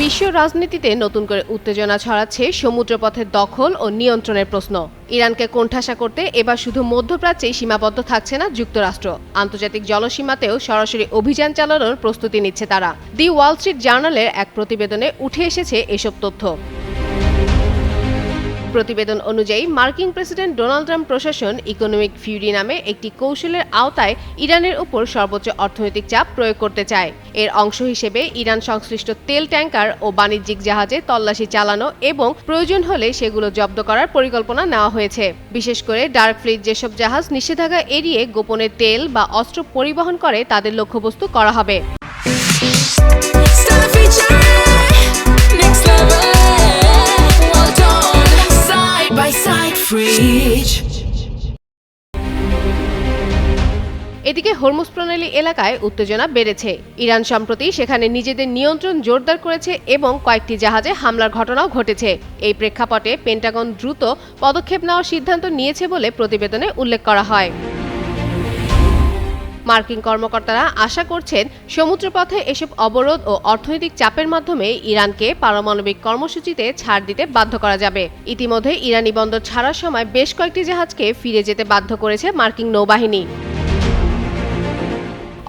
বিশ্ব রাজনীতিতে নতুন করে উত্তেজনা ছড়াচ্ছে সমুদ্রপথের দখল ও নিয়ন্ত্রণের প্রশ্ন। ইরানকে কোণঠাসা করতে এবার শুধু মধ্যপ্রাচ্যেই সীমাবদ্ধ থাকছে না যুক্তরাষ্ট্র, আন্তর্জাতিক জলসীমাতেও সরাসরি অভিযান চালানোর প্রস্তুতি নিচ্ছে তারা। দি ওয়াল স্ট্রিট জার্নালের এক প্রতিবেদনে উঠে এসেছে এসব তথ্য। প্রতিবেদন অনুযায়ী মার্কিন প্রেসিডেন্ট ডোনাল্ড ট্রাম্প প্রশাসন ইকোনমিক ফিউরি নামে একটি কৌশলের আওতায় ইরানের উপর সর্বোচ্চ অর্থনৈতিক চাপ প্রয়োগ করতে চায়। এর অংশ হিসেবে ইরান সংশ্লিষ্ট তেল ট্যাঙ্কার ও বাণিজ্যিক জাহাজে তল্লাশি চালানো এবং প্রয়োজন হলে সেগুলো জব্দ করার পরিকল্পনা নেওয়া হয়েছে। বিশেষ করে ডার্ক ফ্লিট যেসব জাহাজ নিষেধাজ্ঞা এড়িয়ে গোপনে তেল বা অস্ত্র পরিবহন করে তাদের লক্ষ্যবস্তু করা হবে। এদিকে হরমুজ প্রণালী এলাকায় উত্তেজনা বেড়েছে। ইরান সম্প্রতি সেখানে নিজেদের নিয়ন্ত্রণ জোরদার করেছে এবং কয়েকটি জাহাজে হামলার ঘটনাও ঘটেছে। এই প্রেক্ষাপটে পেন্টাগন দ্রুত পদক্ষেপ নেওয়ার সিদ্ধান্ত নিয়েছে বলে প্রতিবেদনে উল্লেখ করা হয়। মার্কিন কর্মকর্তারা আশা করছেন সমুদ্রপথে এসব অবরোধ ও অর্থনৈতিক চাপের মাধ্যমে ইরানকে পারমাণবিক কর্মসূচিতে ছাড় দিতে বাধ্য করা যাবে। ইতিমধ্যে ইরানি বন্দর ছাড়ার সময় বেশ কয়েকটি জাহাজকে ফিরে যেতে বাধ্য করেছে মার্কিন নৌবাহিনী।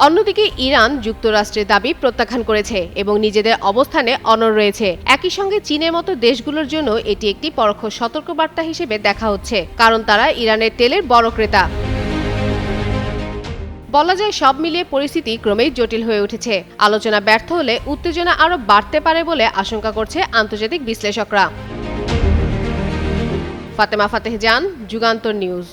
অন্যদিকে ইরান যুক্তরাষ্ট্রের দাবি প্রত্যাখ্যান করেছে এবং নিজেদের অবস্থানে অনড় রয়েছে। একই সঙ্গে চীনের মতো দেশগুলোর জন্য এটি একটি পরোক্ষ সতর্কবার্তা হিসেবে দেখা হচ্ছে, কারণ তারা ইরানের তেলের বড় ক্রেতা। বলা যায় সব মিলিয়ে পরিস্থিতি ক্রমেই জটিল হয়ে উঠেছে। আলোচনা ব্যর্থ হলে উত্তেজনা আরও বাড়তে পারে বলে আশঙ্কা করছে আন্তর্জাতিক বিশ্লেষকরা। ফাতেমা ফাতেহ জান, যুগান্তর নিউজ।